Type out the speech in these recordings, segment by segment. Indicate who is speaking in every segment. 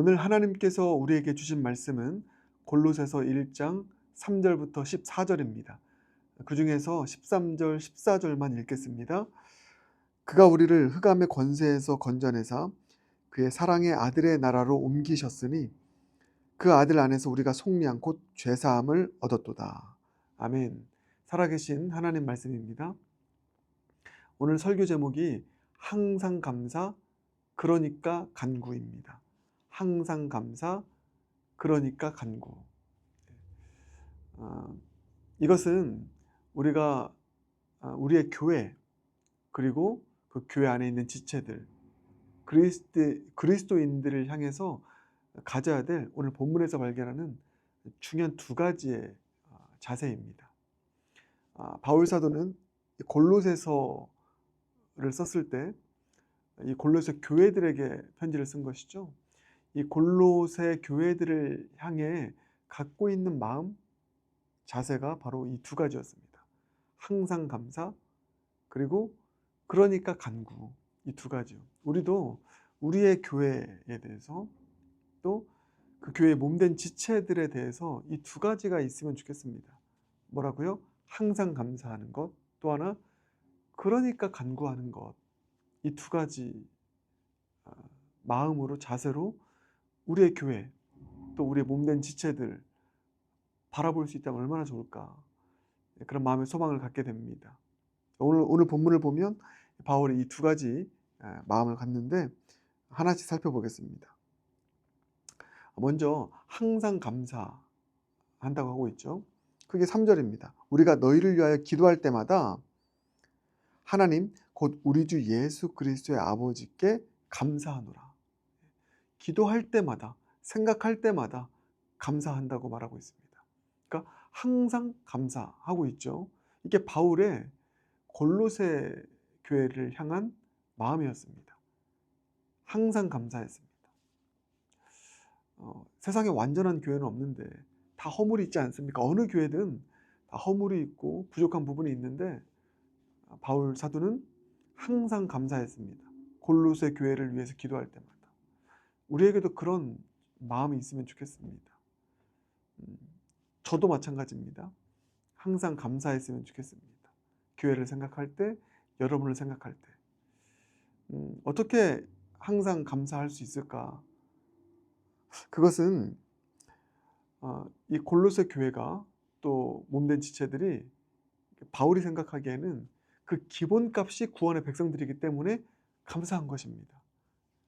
Speaker 1: 오늘 하나님께서 우리에게 주신 말씀은 골로새서 1장 3절부터 14절입니다. 그 중에서 13절, 14절만 읽겠습니다. 그가 우리를 흑암의 권세에서 건져내사 그의 사랑의 아들의 나라로 옮기셨으니 그 아들 안에서 우리가 속량 곧 죄사함을 얻었도다. 아멘. 살아계신 하나님 말씀입니다. 오늘 설교 제목이 항상 감사, 그러니까 간구입니다. 항상 감사, 그러니까 간구. 이것은 우리가 우리의 교회, 그리고 그 교회 안에 있는 지체들, 그리스도인들을 향해서 가져야 될 오늘 본문에서 발견하는 중요한 두 가지의 자세입니다. 바울 사도는 골로새서를 썼을 때 이 골로새 교회들에게 편지를 쓴 것이죠. 이 골로새 교회들을 향해 갖고 있는 마음, 자세가 바로 이 두 가지였습니다. 항상 감사, 그리고 그러니까 간구. 이 두 가지요. 우리도 우리의 교회에 대해서 또 그 교회의 몸된 지체들에 대해서 이 두 가지가 있으면 좋겠습니다. 뭐라고요? 항상 감사하는 것, 또 하나 그러니까 간구하는 것. 이 두 가지 마음으로, 자세로 우리의 교회, 또 우리의 몸된 지체들 바라볼 수 있다면 얼마나 좋을까. 그런 마음의 소망을 갖게 됩니다. 오늘 본문을 보면 바울이 이 두 가지 마음을 갖는데 하나씩 살펴보겠습니다. 먼저 항상 감사한다고 하고 있죠. 그게 3절입니다. 우리가 너희를 위하여 기도할 때마다 하나님 곧 우리 주 예수 그리스도의 아버지께 감사하노라. 기도할 때마다, 생각할 때마다 감사한다고 말하고 있습니다. 그러니까 항상 감사하고 있죠. 이게 바울의 골로새 교회를 향한 마음이었습니다. 항상 감사했습니다. 세상에 완전한 교회는 없는데 다 허물이 있지 않습니까? 어느 교회든 다 허물이 있고 부족한 부분이 있는데 바울 사도는 항상 감사했습니다. 골로새 교회를 위해서 기도할 때마다. 우리에게도 그런 마음이 있으면 좋겠습니다. 저도 마찬가지입니다. 항상 감사했으면 좋겠습니다. 교회를 생각할 때, 여러분을 생각할 때. 어떻게 항상 감사할 수 있을까? 그것은 이 골로새 교회가 또 몸된 지체들이 바울이 생각하기에는 그 기본값이 구원의 백성들이기 때문에 감사한 것입니다.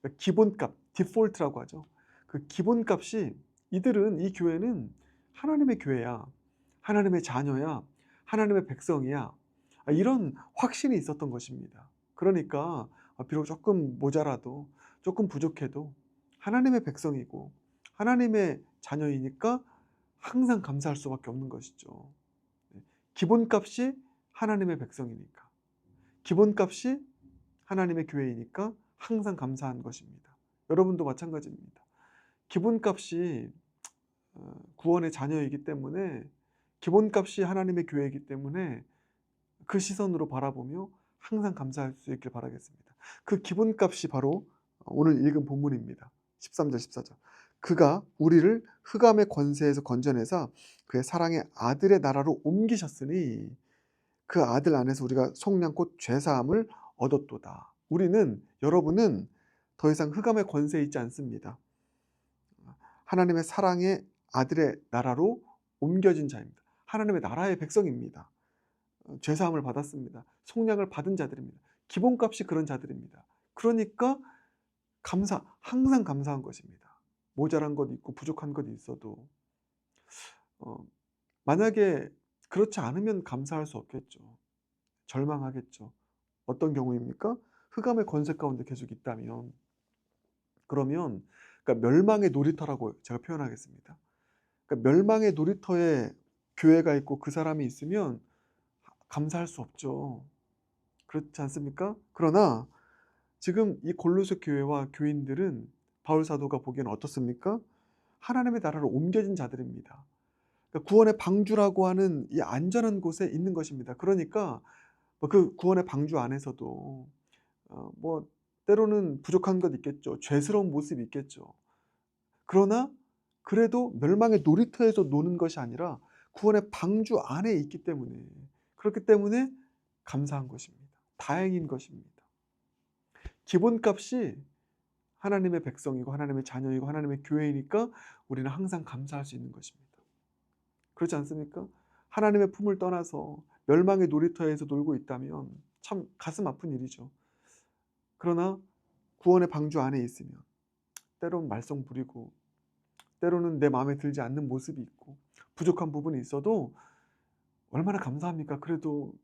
Speaker 1: 그러니까 기본값, 디폴트라고 하죠. 그 기본값이 이들은, 이 교회는 하나님의 교회야, 하나님의 자녀야, 하나님의 백성이야, 이런 확신이 있었던 것입니다. 그러니까 비록 조금 모자라도, 조금 부족해도 하나님의 백성이고 하나님의 자녀이니까 항상 감사할 수밖에 없는 것이죠. 기본값이 하나님의 백성이니까, 기본값이 하나님의 교회이니까 항상 감사한 것입니다. 여러분도 마찬가지입니다. 기본값이 구원의 자녀이기 때문에, 기본값이 하나님의 교회이기 때문에 그 시선으로 바라보며 항상 감사할 수 있길 바라겠습니다. 그 기본값이 바로 오늘 읽은 본문입니다. 13절 14절. 그가 우리를 흑암의 권세에서 건져내사 그의 사랑의 아들의 나라로 옮기셨으니 그 아들 안에서 우리가 속량 곧 죄사함을 얻었도다. 우리는, 여러분은 더 이상 흑암의 권세에 있지 않습니다. 하나님의 사랑의 아들의 나라로 옮겨진 자입니다. 하나님의 나라의 백성입니다. 죄사함을 받았습니다. 속량을 받은 자들입니다. 기본값이 그런 자들입니다. 그러니까 항상 감사한 것입니다. 모자란 것 있고 부족한 것 있어도 만약에 그렇지 않으면 감사할 수 없겠죠. 절망하겠죠. 어떤 경우입니까? 흑암의 권세 가운데 계속 있다면, 그러면 그러니까 멸망의 놀이터라고 제가 표현하겠습니다. 그러니까 멸망의 놀이터에 교회가 있고 그 사람이 있으면 감사할 수 없죠. 그렇지 않습니까? 그러나 지금 이 골로새 교회와 교인들은 바울 사도가 보기에는 어떻습니까? 하나님의 나라로 옮겨진 자들입니다. 그러니까 구원의 방주라고 하는 이 안전한 곳에 있는 것입니다. 그러니까 그 구원의 방주 안에서도 때로는 부족한 것 있겠죠. 죄스러운 모습이 있겠죠. 그러나 그래도 멸망의 놀이터에서 노는 것이 아니라 구원의 방주 안에 있기 때문에, 그렇기 때문에 감사한 것입니다. 다행인 것입니다. 기본값이 하나님의 백성이고 하나님의 자녀이고 하나님의 교회이니까 우리는 항상 감사할 수 있는 것입니다. 그렇지 않습니까? 하나님의 품을 떠나서 멸망의 놀이터에서 놀고 있다면 참 가슴 아픈 일이죠. 그러나 구원의 방주 안에 있으면 때로는 말썽 부리고 때로는 내 마음에 들지 않는 모습이 있고 부족한 부분이 있어도 얼마나 감사합니까? 그래도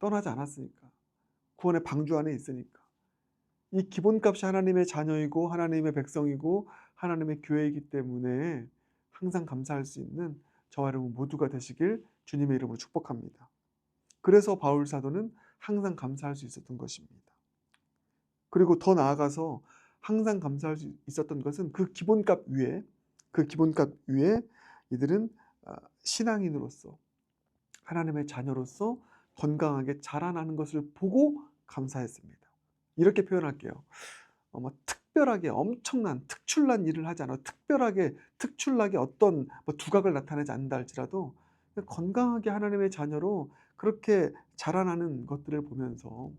Speaker 1: 떠나지 않았으니까. 구원의 방주 안에 있으니까. 이 기본값이 하나님의 자녀이고 하나님의 백성이고 하나님의 교회이기 때문에 항상 감사할 수 있는 저와 여러분 모두가 되시길 주님의 이름으로 축복합니다. 그래서 바울 사도는 항상 감사할 수 있었던 것입니다. 그리고 더 나아가서 항상 감사할 수 있었던 것은 그 기본값 위에 이들은 신앙인으로서 하나님의 자녀로서 건강하게 자라나는 것을 보고 감사했습니다. 이렇게 표현할게요. 특별하게 엄청난 특출난 일을 하지 않아 특출나게 어떤 두각을 나타내지 않는다 할지라도 건강하게 하나님의 자녀로 그렇게 자라나는 것들을 보면서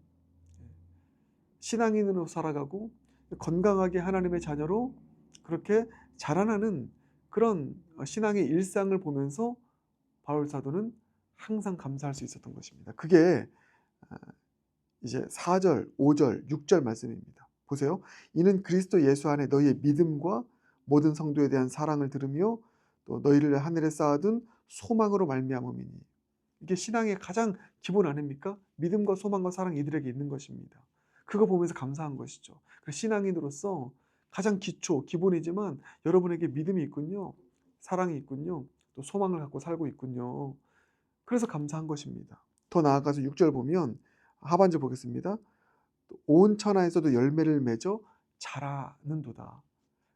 Speaker 1: 신앙인으로 살아가고 건강하게 하나님의 자녀로 그렇게 자라나는 그런 신앙의 일상을 보면서 바울 사도는 항상 감사할 수 있었던 것입니다. 그게 이제 4절, 5절, 6절 말씀입니다. 보세요. 이는 그리스도 예수 안에 너희의 믿음과 모든 성도에 대한 사랑을 들으며 또 너희를 하늘에 쌓아둔 소망으로 말미암음이니. 이게 신앙의 가장 기본 아닙니까? 믿음과 소망과 사랑 이들에게 있는 것입니다. 그거 보면서 감사한 것이죠. 신앙인으로서 가장 기본이지만 여러분에게 믿음이 있군요. 사랑이 있군요. 또 소망을 갖고 살고 있군요. 그래서 감사한 것입니다. 더 나아가서 6절 보면 하반절 보겠습니다. 온 천하에서도 열매를 맺어 자라는도다.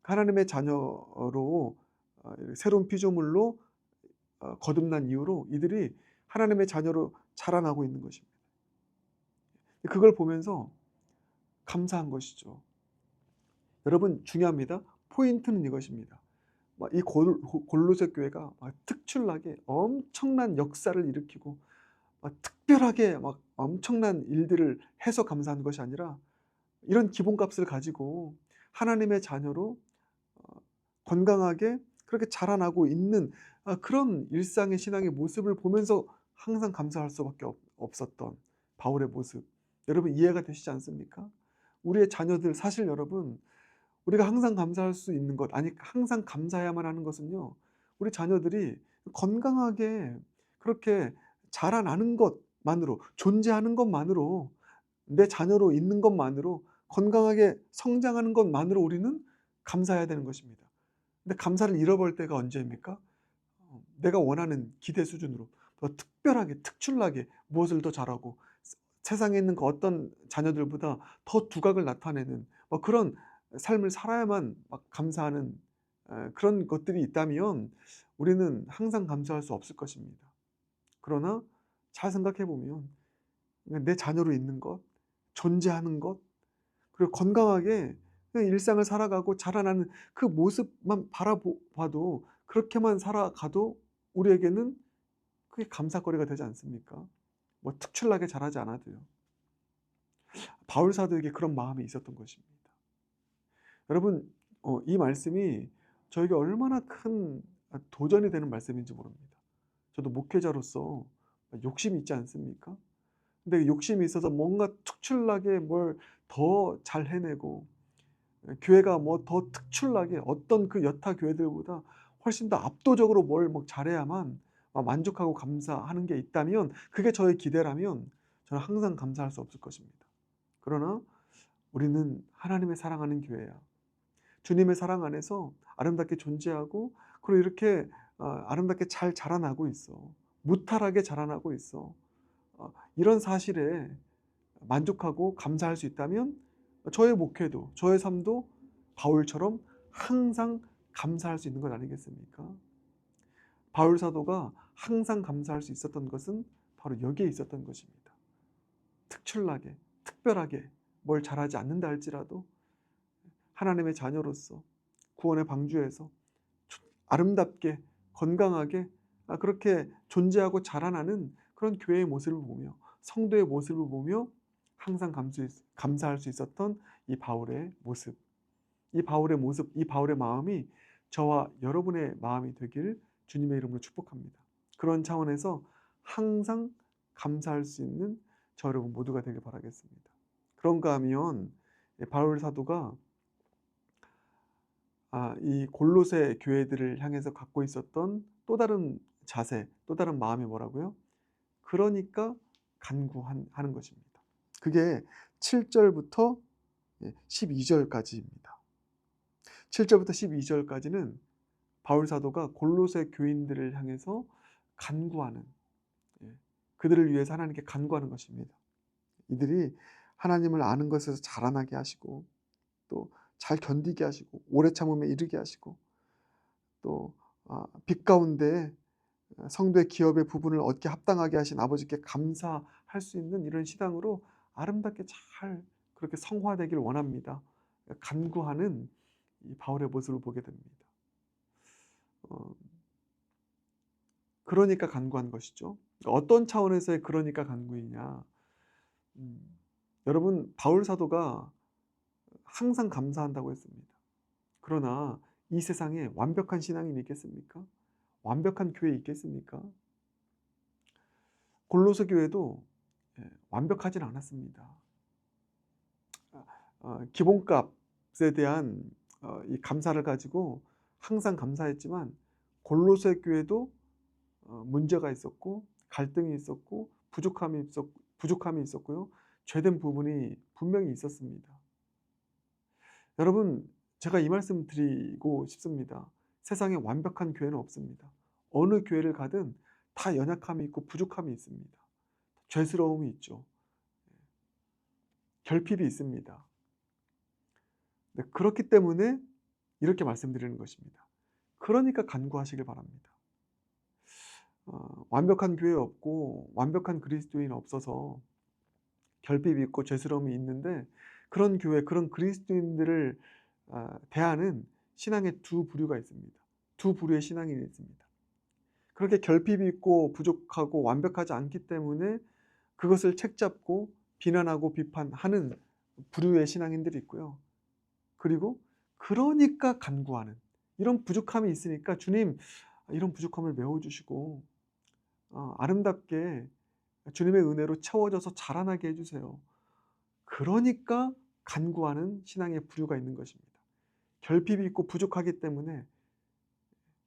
Speaker 1: 하나님의 자녀로 새로운 피조물로 거듭난 이후로 이들이 하나님의 자녀로 자라나고 있는 것입니다. 그걸 보면서 감사한 것이죠. 여러분 중요합니다. 포인트는 이것입니다. 이 골로새 교회가 특출나게 엄청난 역사를 일으키고 특별하게 엄청난 일들을 해서 감사하는 것이 아니라 이런 기본값을 가지고 하나님의 자녀로 건강하게 그렇게 자라나고 있는 그런 일상의 신앙의 모습을 보면서 항상 감사할 수밖에 없었던 바울의 모습. 여러분 이해가 되시지 않습니까? 우리의 자녀들 사실 여러분 우리가 항상 감사할 수 있는 것, 아니 항상 감사해야만 하는 것은요. 우리 자녀들이 건강하게 그렇게 자라나는 것만으로, 존재하는 것만으로, 내 자녀로 있는 것만으로, 건강하게 성장하는 것만으로 우리는 감사해야 되는 것입니다. 근데 감사를 잃어버릴 때가 언제입니까? 내가 원하는 기대 수준으로 더 특별하게, 특출나게 무엇을 더 잘하고 세상에 있는 그 어떤 자녀들보다 더 두각을 나타내는 그런 삶을 살아야만 감사하는 그런 것들이 있다면 우리는 항상 감사할 수 없을 것입니다. 그러나 잘 생각해 보면 내 자녀로 있는 것, 존재하는 것, 그리고 건강하게 그냥 일상을 살아가고 자라나는 그 모습만 바라봐도 그렇게만 살아가도 우리에게는 그게 감사거리가 되지 않습니까? 특출나게 자라지 않아도요. 바울 사도에게 그런 마음이 있었던 것입니다. 여러분 이 말씀이 저에게 얼마나 큰 도전이 되는 말씀인지 모릅니다. 저도 목회자로서 욕심이 있지 않습니까? 근데 욕심이 있어서 뭔가 특출나게 뭘 더 잘 해내고 교회가 더 특출나게 어떤 그 여타 교회들보다 훨씬 더 압도적으로 뭘 잘해야만 만족하고 감사하는 게 있다면 그게 저의 기대라면 저는 항상 감사할 수 없을 것입니다. 그러나 우리는 하나님의 사랑하는 교회야. 주님의 사랑 안에서 아름답게 존재하고 그리고 이렇게 아름답게 잘 자라나고 있어. 무탈하게 자라나고 있어. 이런 사실에 만족하고 감사할 수 있다면 저의 목회도 저의 삶도 바울처럼 항상 감사할 수 있는 것 아니겠습니까? 바울 사도가 항상 감사할 수 있었던 것은 바로 여기에 있었던 것입니다. 특출나게 특별하게 뭘 잘하지 않는다 할지라도 하나님의 자녀로서 구원의 방주에서 아름답게 건강하게 그렇게 존재하고 자라나는 그런 교회의 모습을 보며 성도의 모습을 보며 항상 감사할 수 있었던 이 바울의 모습, 이 바울의 마음이 저와 여러분의 마음이 되길 주님의 이름으로 축복합니다. 그런 차원에서 항상 감사할 수 있는 저 여러분 모두가 되길 바라겠습니다. 그런가 하면 바울 사도가 이 골로새 교회들을 향해서 갖고 있었던 또 다른 자세, 또 다른 마음이 뭐라고요? 그러니까 간구하는 것입니다. 그게 7절부터 12절까지입니다. 7절부터 12절까지는 바울 사도가 골로새 교인들을 향해서 간구하는, 그들을 위해서 하나님께 간구하는 것입니다. 이들이 하나님을 아는 것에서 자라나게 하시고 또 잘 견디게 하시고 오래 참음에 이르게 하시고 또 빛 가운데 성도의 기업의 부분을 얻게 합당하게 하신 아버지께 감사할 수 있는 이런 신앙으로 아름답게 잘 그렇게 성화되길 원합니다. 간구하는 이 바울의 모습을 보게 됩니다. 그러니까 간구한 것이죠. 어떤 차원에서의 그러니까 간구이냐? 여러분, 바울 사도가 항상 감사한다고 했습니다. 그러나 이 세상에 완벽한 신앙인이 있겠습니까? 완벽한 교회 있겠습니까? 골로새 교회도 완벽하진 않았습니다. 기본값에 대한 이 감사를 가지고 항상 감사했지만 골로새 교회도 문제가 있었고 갈등이 있었고 부족함이 있었고요. 죄된 부분이 분명히 있었습니다. 여러분, 제가 이 말씀 드리고 싶습니다. 세상에 완벽한 교회는 없습니다. 어느 교회를 가든 다 연약함이 있고 부족함이 있습니다. 죄스러움이 있죠. 결핍이 있습니다. 그렇기 때문에 이렇게 말씀드리는 것입니다. 그러니까 간구하시길 바랍니다. 완벽한 교회 없고 완벽한 그리스도인 없어서 결핍이 있고 죄스러움이 있는데 그런 교회, 그런 그리스도인들을 대하는 신앙의 두 부류가 있습니다. 두 부류의 신앙인이 있습니다. 그렇게 결핍이 있고 부족하고 완벽하지 않기 때문에 그것을 책잡고 비난하고 비판하는 부류의 신앙인들이 있고요. 그리고 그러니까 간구하는, 이런 부족함이 있으니까 주님 이런 부족함을 메워주시고 아름답게 주님의 은혜로 채워져서 자라나게 해주세요. 그러니까 간구하는 신앙의 부류가 있는 것입니다. 결핍이 있고 부족하기 때문에,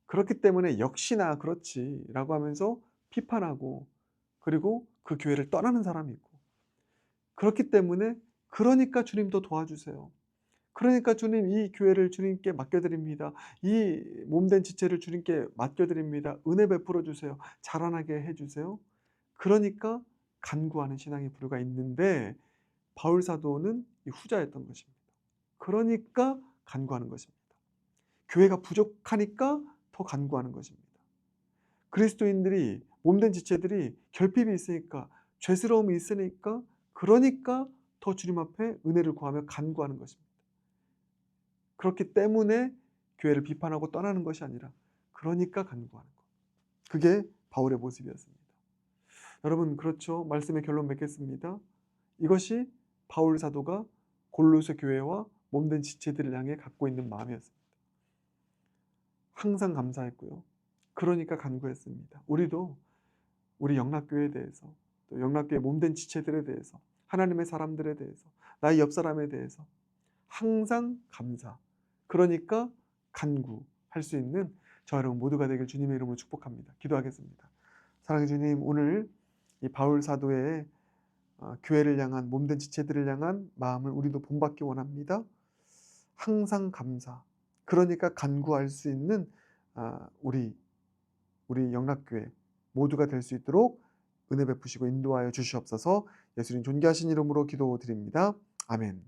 Speaker 1: 그렇기 때문에 역시나 그렇지라고 하면서 비판하고 그리고 그 교회를 떠나는 사람이 있고, 그렇기 때문에 그러니까 주님도 도와주세요. 그러니까 주님 이 교회를 주님께 맡겨드립니다. 이 몸된 지체를 주님께 맡겨드립니다. 은혜 베풀어 주세요. 자라나게 해주세요. 그러니까 간구하는 신앙의 부류가 있는데 바울 사도는 이 후자였던 것입니다. 그러니까 간구하는 것입니다. 교회가 부족하니까 더 간구하는 것입니다. 그리스도인들이, 몸된 지체들이 결핍이 있으니까, 죄스러움이 있으니까, 그러니까 더 주님 앞에 은혜를 구하며 간구하는 것입니다. 그렇기 때문에 교회를 비판하고 떠나는 것이 아니라 그러니까 간구하는 것. 그게 바울의 모습이었습니다. 여러분, 그렇죠? 말씀의 결론 맺겠습니다. 이것이 바울 사도가 골로새 교회와 몸된 지체들을 향해 갖고 있는 마음이었습니다. 항상 감사했고요. 그러니까 간구했습니다. 우리도 우리 영락교회에 대해서, 또 영락교회 몸된 지체들에 대해서, 하나님의 사람들에 대해서, 나의 옆 사람에 대해서 항상 감사, 그러니까 간구할 수 있는 저 여러분 모두가 되길 주님의 이름으로 축복합니다. 기도하겠습니다. 사랑의 주님, 오늘 이 바울 사도의 교회를 향한, 몸된 지체들을 향한 마음을 우리도 본받기 원합니다. 항상 감사, 그러니까 간구할 수 있는 우리 영락교회 모두가 될 수 있도록 은혜 베푸시고 인도하여 주시옵소서. 예수님 존귀하신 이름으로 기도드립니다. 아멘.